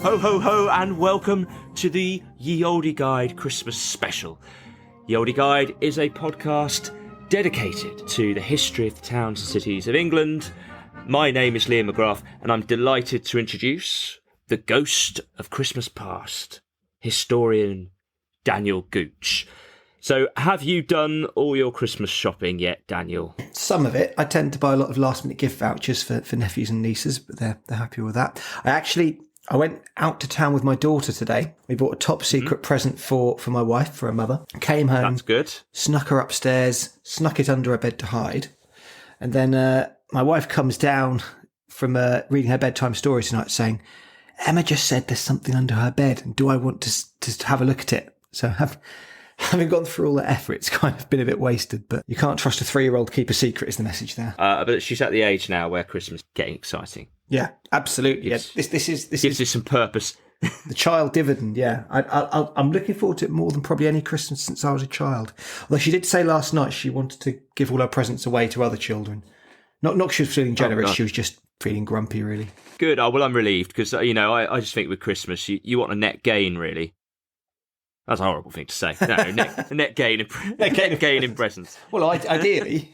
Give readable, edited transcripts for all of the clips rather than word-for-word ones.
Ho, ho, ho, and welcome to the Ye Olde Guide Christmas Special. Ye Olde Guide is a podcast dedicated to the history of the towns and cities of England. My name is Liam McGrath, and I'm delighted to introduce the ghost of Christmas past, historian Daniel Gooch. So, have you done all your Christmas shopping yet, Daniel? Some of it. I tend to buy a lot of last-minute gift vouchers for nephews and nieces, but they're happy with that. I went out to town with my daughter today. We bought a top-secret present for my wife, for her mother. Came home. That's good. Snuck her upstairs, snuck it under her bed to hide. And then my wife comes down from reading her bedtime story tonight saying, Emma just said there's something under her bed, and do I want to have a look at it? So having gone through all that effort, it's kind of been a bit wasted, but you can't trust a 3-year-old to keep a secret is the message there. But she's at the age now where Christmas is getting exciting. Yeah, absolutely. This gives you some purpose. The child dividend, yeah. I'm looking forward to it more than probably any Christmas since I was a child. Although she did say last night she wanted to give all her presents away to other children. Not because she was feeling generous, she was just feeling grumpy, really. Good. Oh, well, I'm relieved because, I just think with Christmas, you want a net gain, really. That's a horrible thing to say. No, net gain in presents. Well, ideally,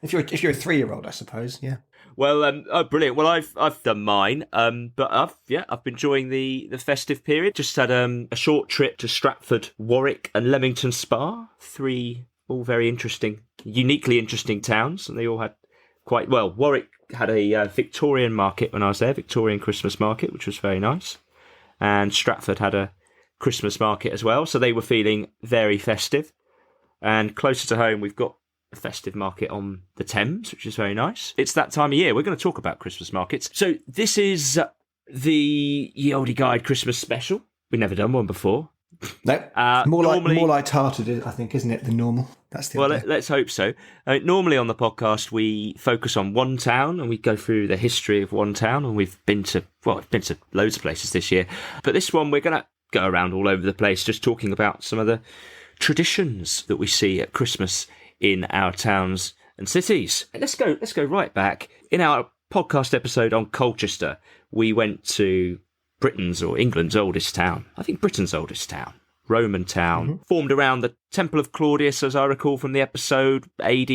if you're a 3-year-old, I suppose, yeah. Well, brilliant. Well, I've done mine, but I've been enjoying the festive period. Just had a short trip to Stratford, Warwick, and Leamington Spa. 3 all very interesting, uniquely interesting towns, and they all had quite well. Warwick had a Victorian market when I was there, Victorian Christmas market, which was very nice, and Stratford had a Christmas market as well, so they were feeling very festive. And closer to home, we've got a festive market on the Thames, which is very nice. It's that time of year. We're going to talk about Christmas markets. So this is the Ye Olde Guide Christmas special. We've never done one before. No, more light-hearted, I think, isn't it, than normal? That's the idea. Let's hope so. Normally on the podcast, we focus on one town and we go through the history of one town, and we've been to loads of places this year. But this one, we're going to go around all over the place, just talking about some of the traditions that we see at Christmas in our towns and cities. Let's go right back. In our podcast episode on Colchester, we went to Britain's or England's oldest town. I think Britain's oldest town. Roman town. Formed around the Temple of Claudius, as I recall from the episode, AD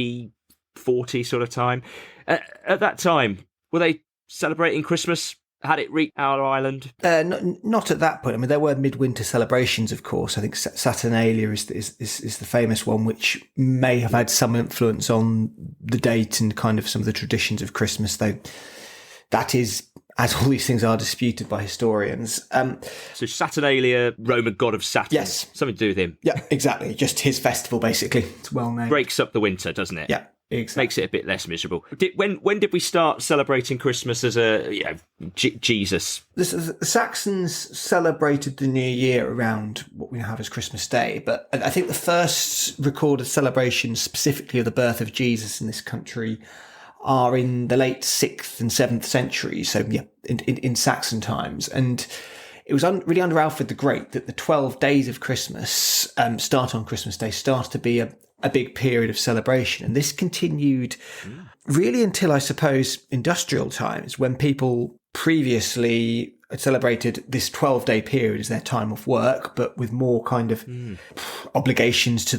40 sort of time. At that time, were they celebrating Christmas? Had it reached our island? Not at that point. I mean, there were midwinter celebrations, of course. I think Saturnalia is the famous one, which may have had some influence on the date and kind of some of the traditions of Christmas, though that is, as all these things are, disputed by historians. So Saturnalia, Roman god of Saturn. Yes. Something to do with him. Yeah, exactly. Just his festival, basically. It's well named. Breaks up the winter, doesn't it? Yeah. Exactly. Makes it a bit less miserable. When did we start celebrating Christmas as Jesus? The Saxons celebrated the New Year around what we now have as Christmas Day, but I think the first recorded celebrations specifically of the birth of Jesus in this country are in the late 6th and 7th century, so yeah, in Saxon times. And it was really under Alfred the Great that the 12 days of Christmas start on Christmas Day, started to be a big period of celebration. And this continued really until, I suppose, industrial times, when people previously had celebrated this 12-day period as their time off work, but with more kind of obligations to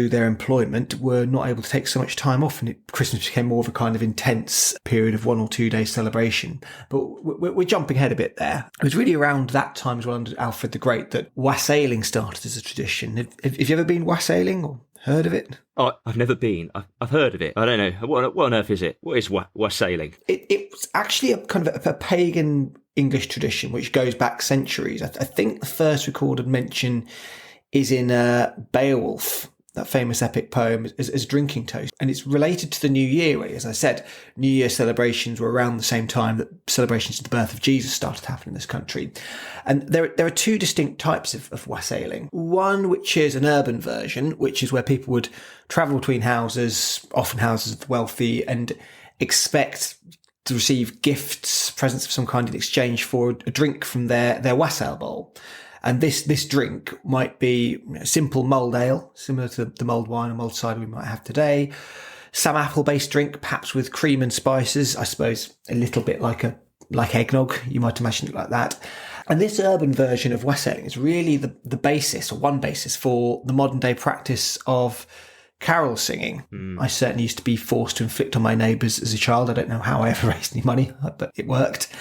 their employment, were not able to take so much time off, and Christmas became more of a kind of intense period of 1 or 2 day celebration. But we're jumping ahead a bit there. It was really around that time as well, under Alfred the Great, that wassailing started as a tradition. Have you ever been wassailing or heard of it? Oh, I've never been. I've heard of it. I don't know. What on earth is it? What is wassailing? It's actually a kind of a pagan English tradition which goes back centuries. I think the first recorded mention is in Beowulf, that famous epic poem, as a drinking toast. And it's related to the New Year, really. As I said, New Year celebrations were around the same time that celebrations of the birth of Jesus started to happen in this country. And there are 2 distinct types of wassailing. One, which is an urban version, which is where people would travel between houses, often houses of the wealthy, and expect to receive gifts, presents of some kind in exchange for a drink from their wassail bowl. And this drink might be simple mulled ale, similar to the mulled wine or mulled cider we might have today. Some apple-based drink, perhaps with cream and spices. I suppose a little bit like a like eggnog. You might imagine it like that. And this urban version of wassailing is really the basis, or one basis, for the modern day practice of carol singing. I certainly used to be forced to inflict on my neighbours as a child. I don't know how I ever raised any money, but it worked.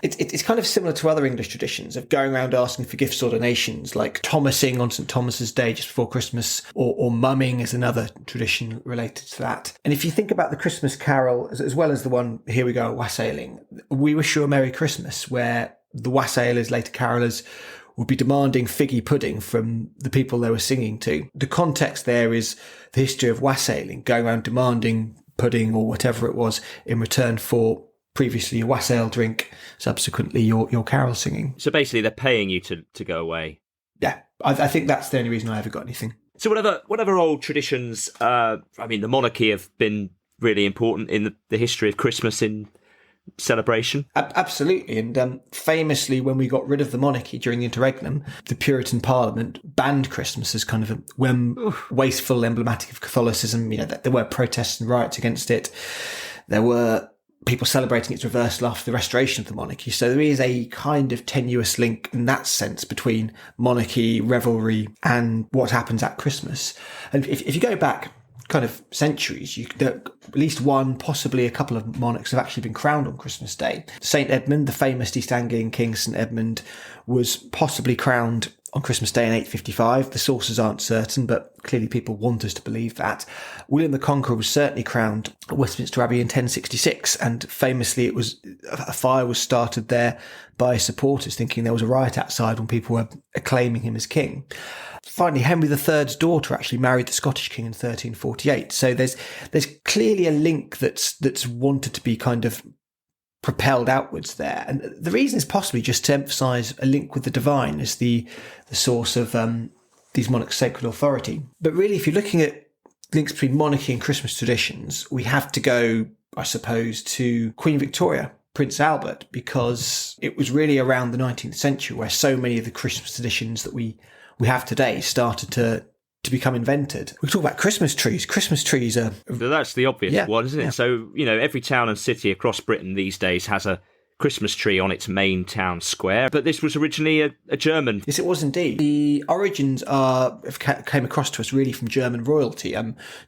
It's kind of similar to other English traditions of going around asking for gifts or donations, like Thomasing on St. Thomas's Day just before Christmas, or mumming is another tradition related to that. And if you think about the Christmas carol, as well as the one, Here We Go, Wassailing, We Wish You a Merry Christmas, where the wassailers, later carolers, would be demanding figgy pudding from the people they were singing to. The context there is the history of wassailing, going around demanding pudding or whatever it was in return for previously your wassail drink, subsequently your carol singing. So basically they're paying you to go away. Yeah, I think that's the only reason I ever got anything. So whatever old traditions, the monarchy have been really important in the history of Christmas in celebration. Absolutely. And famously, when we got rid of the monarchy during the interregnum, the Puritan Parliament banned Christmas as kind of a wasteful, emblematic of Catholicism. There were protests and riots against it. There were people celebrating its reversal after the restoration of the monarchy. So there is a kind of tenuous link in that sense between monarchy, revelry, and what happens at Christmas. And if you go back kind of centuries, at least one, possibly a couple of monarchs have actually been crowned on Christmas Day. St. Edmund, the famous East Anglian king St. Edmund, was possibly crowned on Christmas Day in 855. The sources aren't certain, but clearly people want us to believe that. William the Conqueror was certainly crowned at Westminster Abbey in 1066, and famously a fire was started there by supporters thinking there was a riot outside when people were acclaiming him as king. Finally, Henry III's daughter actually married the Scottish king in 1348. So there's clearly a link that's wanted to be kind of propelled outwards there. And the reason is possibly just to emphasise a link with the divine as the source of these monarchs' sacred authority. But really, if you're looking at links between monarchy and Christmas traditions, we have to go, I suppose, to Queen Victoria, Prince Albert, because it was really around the 19th century where so many of the Christmas traditions that we have today started to become invented. We talk about Christmas trees. Christmas trees are... That's the obvious one, isn't it? Yeah. So, every town and city across Britain these days has a Christmas tree on its main town square. But this was originally a German... Yes, it was indeed. The origins came across to us really from German royalty.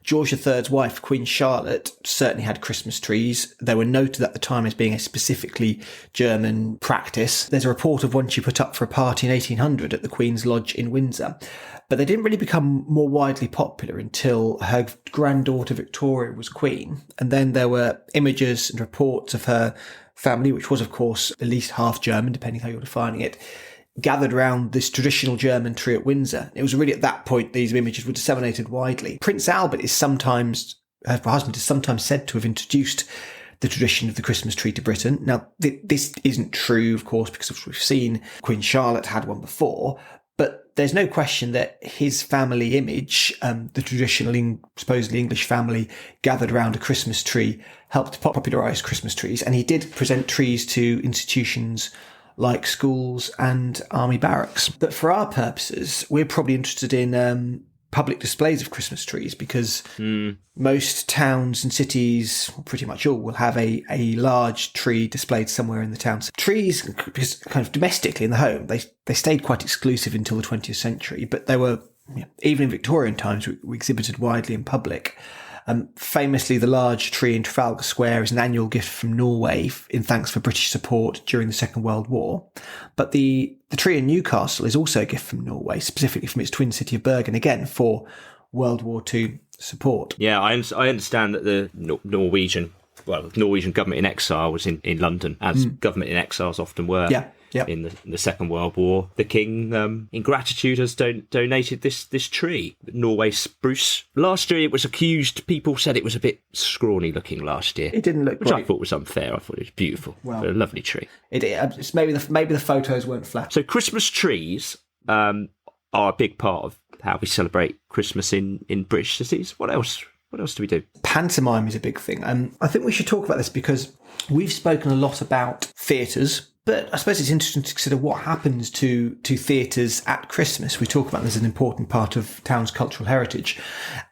George III's wife, Queen Charlotte, certainly had Christmas trees. They were noted at the time as being a specifically German practice. There's a report of one she put up for a party in 1800 at the Queen's Lodge in Windsor. But they didn't really become more widely popular until her granddaughter Victoria was queen. And then there were images and reports of her family, which was, of course, at least half German, depending how you're defining it, gathered around this traditional German tree at Windsor. It was really at that point these images were disseminated widely. Prince Albert her husband is sometimes said to have introduced the tradition of the Christmas tree to Britain. Now, this isn't true, of course, because we've seen Queen Charlotte had one before, but there's no question that his family image, the traditional supposedly English family gathered around a Christmas tree, helped popularise Christmas trees. And he did present trees to institutions like schools and army barracks. But for our purposes, we're probably interested in public displays of Christmas trees because most towns and cities, pretty much all, will have a large tree displayed somewhere in the town. So trees, because kind of domestically in the home, they stayed quite exclusive until the 20th century, but they were, even in Victorian times, we exhibited widely in public. Famously, the large tree in Trafalgar Square is an annual gift from Norway in thanks for British support during the Second World War. But the tree in Newcastle is also a gift from Norway, specifically from its twin city of Bergen, again, for World War II support. Yeah, I understand that the Norwegian government in exile was in London, as government in exiles often were. Yeah. Yep. In the Second World War. The king, in gratitude, has donated this tree, Norway spruce. Last year it was accused, people said it was a bit scrawny looking last year. It didn't look which great. I thought was unfair. I thought it was beautiful. Well, a lovely tree. It's maybe the photos weren't flat. So Christmas trees are a big part of how we celebrate Christmas in British cities. What else do we do? Pantomime is a big thing. I think we should talk about this because we've spoken a lot about theatres, but I suppose it's interesting to consider what happens to theatres at Christmas. We talk about this as an important part of town's cultural heritage.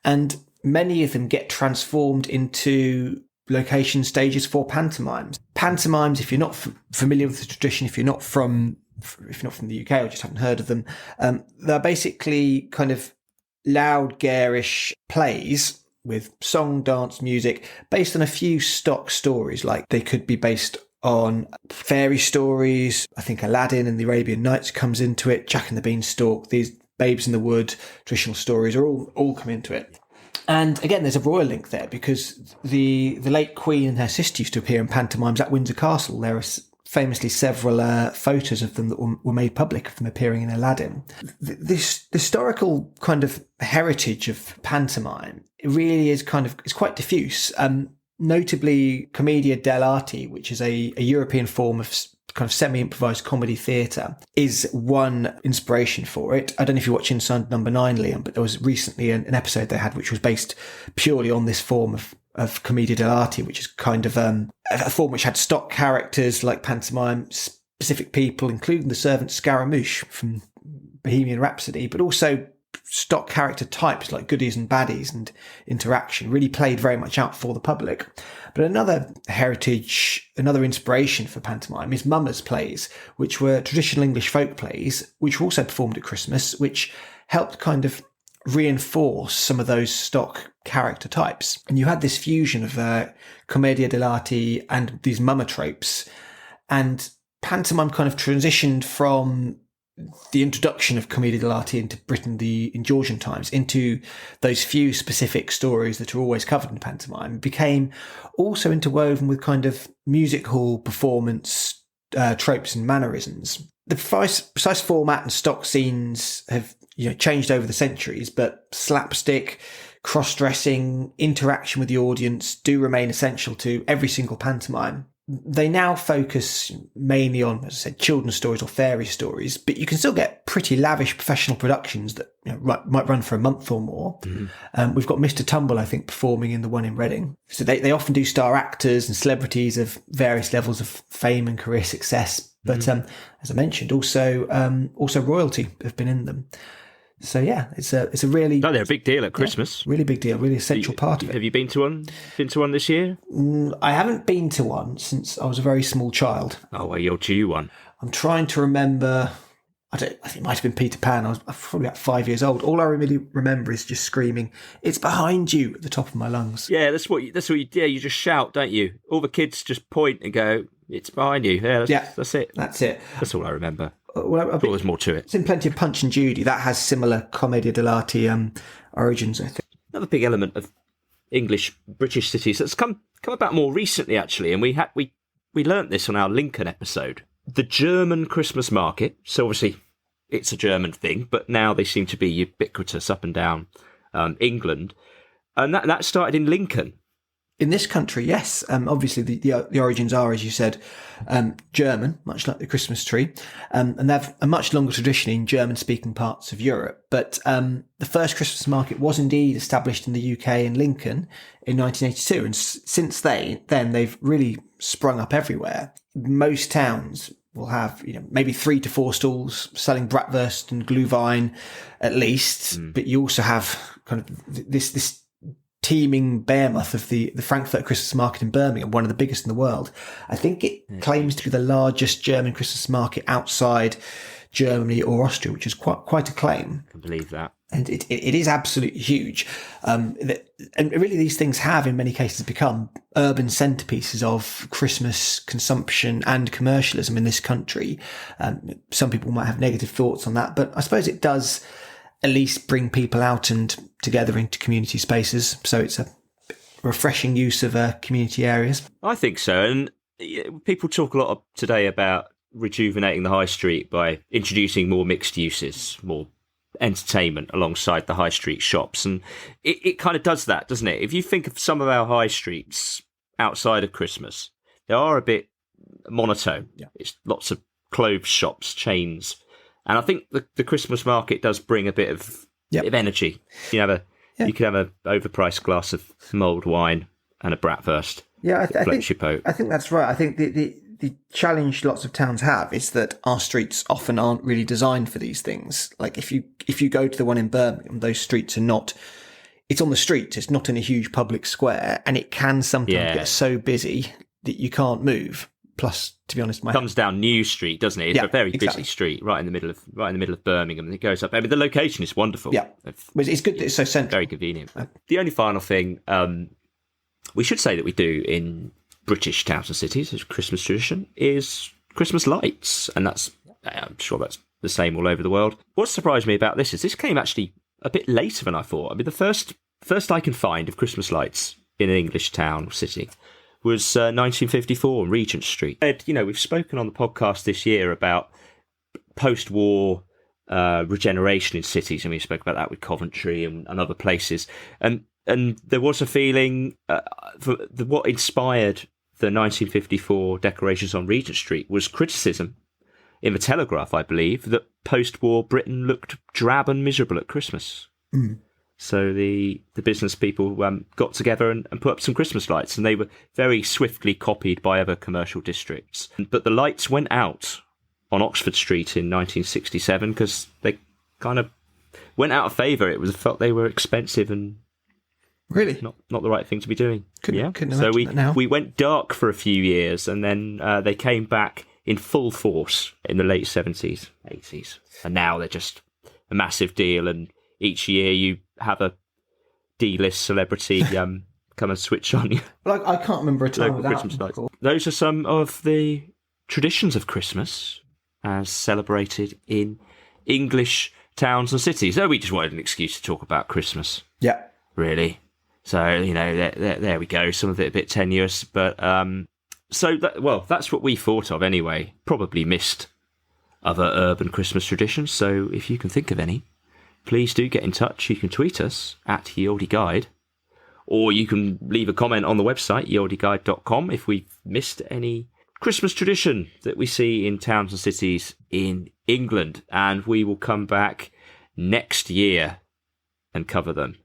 And many of them get transformed into location stages for pantomimes. Pantomimes, if you're not familiar with the tradition, if you're not from the UK or just haven't heard of them, they're basically kind of loud, garish plays with song, dance, music based on a few stock stories. Like they could be based on fairy stories. I think Aladdin and the Arabian Nights comes into it. Jack and the Beanstalk, these Babes in the Wood, traditional stories are all come into it. And again, there's a royal link there because the late Queen and her sister used to appear in pantomimes at Windsor Castle. There are famously several photos of them that were made public of them appearing in Aladdin. This historical kind of heritage of pantomime, it really is it's quite diffuse. Notably, Commedia dell'arte, which is a European form of kind of semi-improvised comedy theatre, is one inspiration for it. I don't know if you watch Inside Number 9, Liam, but there was recently an episode they had which was based purely on this form of Commedia dell'arte, which is kind of a form which had stock characters like pantomime, specific people, including the servant Scaramouche from Bohemian Rhapsody, but also stock character types like goodies and baddies, and interaction really played very much out for the public. But another inspiration for pantomime is mummers' plays, which were traditional English folk plays, which were also performed at Christmas, which helped kind of reinforce some of those stock character types. And you had this fusion of commedia dell'arte and these mummer tropes, and pantomime kind of transitioned from the introduction of commedia dell'arte into Britain in Georgian times, into those few specific stories that are always covered in pantomime, became also interwoven with kind of music hall performance tropes and mannerisms. The precise format and stock scenes have changed over the centuries, but slapstick, cross-dressing, interaction with the audience do remain essential to every single pantomime. They now focus mainly on, as I said, children's stories or fairy stories, but you can still get pretty lavish professional productions that might run for a month or more. Mm-hmm. We've got Mr. Tumble, I think, performing in the one in Reading. So they often do star actors and celebrities of various levels of fame and career success. But as I mentioned, also royalty have been in them. So yeah, it's a really... No, they're a big deal at Christmas. Really big deal, really essential part of it. Have you been to one? Been to one this year? I haven't been to one since I was a very small child. Oh, well, you're due one. I'm trying to remember... I think it might have been Peter Pan. I was probably about 5 years old. All I really remember is just screaming, "It's behind you," at the top of my lungs. Yeah, that's what you do. You just shout, don't you? All the kids just point and go, "It's behind you." Yeah, that's it. That's it. That's all I remember. Well, there's more to it. It's in plenty of Punch and Judy. That has similar commedia dell'arte origins, I think. Another big element of British cities that's come about more recently, actually, and we learnt this on our Lincoln episode. The German Christmas market. So obviously, it's a German thing, but now they seem to be ubiquitous up and down England, and that started in Lincoln. In this country, yes. Obviously, the origins are, as you said, German, much like the Christmas tree, and they have a much longer tradition in German-speaking parts of Europe. But the first Christmas market was indeed established in the UK in Lincoln in 1982, and since then they've really sprung up everywhere. Most towns will have maybe 3 to 4 stalls selling bratwurst and glühwein at least, but you also have kind of this teeming behemoth of the Frankfurt Christmas market in Birmingham, one of the biggest in the world. I think it claims to be the largest German Christmas market outside Germany or Austria, which is quite a claim. I can believe that. And it is absolutely huge. And really these things have in many cases become urban centerpieces of Christmas consumption and commercialism in this country. Some people might have negative thoughts on that, but I suppose it does at least bring people out and together into community spaces. So it's a refreshing use of community areas. I think so. And people talk a lot today about rejuvenating the high street by introducing more mixed uses, more entertainment alongside the high street shops. And it kind of does that, doesn't it? If you think of some of our high streets outside of Christmas, they are a bit monotone. Yeah. It's lots of clothes shops, chains. And I think the Christmas market does bring a bit of energy. You can have an overpriced glass of mulled wine and a bratwurst. Yeah, I think that's right. I think the challenge lots of towns have is that our streets often aren't really designed for these things. Like if you go to the one in Birmingham, those streets are not it's on the streets. It's not in a huge public square, and it can sometimes get so busy that you can't move. Plus, to be honest, comes down New Street, doesn't it? It's a very busy street, right in the middle of Birmingham, and it goes up. I mean, the location is wonderful. Yeah, it's good. It's so central, very convenient. The only final thing we should say that we do in British towns and cities as Christmas tradition is Christmas lights, and I'm sure that's the same all over the world. What surprised me about this is this came actually a bit later than I thought. I mean, the first I can find of Christmas lights in an English town or city was 1954 on Regent Street. We've spoken on the podcast this year about post-war regeneration in cities, and we spoke about that with Coventry and other places. And there was a feeling what inspired the 1954 decorations on Regent Street was criticism in the Telegraph, I believe, that post-war Britain looked drab and miserable at Christmas. Mm. So the business people got together and put up some Christmas lights, and they were very swiftly copied by other commercial districts. But the lights went out on Oxford Street in 1967 because they kind of went out of favour. It was felt they were expensive and really not the right thing to be doing. Couldn't so now. we went dark for a few years, and then they came back in full force in the late 70s, 80s, and now they're just a massive deal. And each year you have a D-list celebrity come and switch on you. Well, I can't remember a time without Christmas lights. Those are some of the traditions of Christmas as celebrated in English towns and cities. So we just wanted an excuse to talk about Christmas. Yeah. Really. So, there we go. Some of it a bit tenuous, but that's what we thought of anyway. Probably missed other urban Christmas traditions. So if you can think of any, please do get in touch. You can tweet us at Ye Olde Guide, or you can leave a comment on the website, yeoldeguide.com, if we've missed any Christmas tradition that we see in towns and cities in England. And we will come back next year and cover them.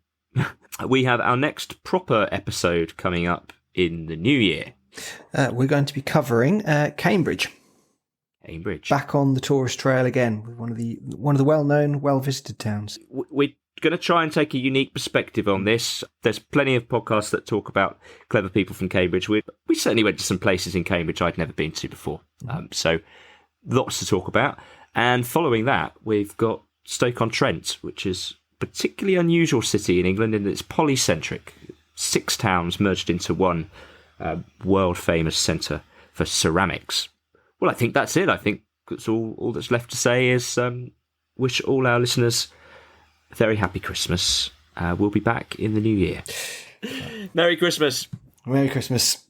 We have our next proper episode coming up in the new year. We're going to be covering Cambridge. Back on the tourist trail again, one of the well-known, well-visited towns. We're going to try and take a unique perspective on this. There's plenty of podcasts that talk about clever people from Cambridge. We certainly went to some places in Cambridge I'd never been to before. So lots to talk about. And following that, we've got Stoke-on-Trent, which is a particularly unusual city in England in that it's polycentric. 6 towns merged into one world-famous centre for ceramics. Well, I think that's it. I think that's all that's left to say is wish all our listeners a very happy Christmas. We'll be back in the new year. Merry Christmas. Merry Christmas.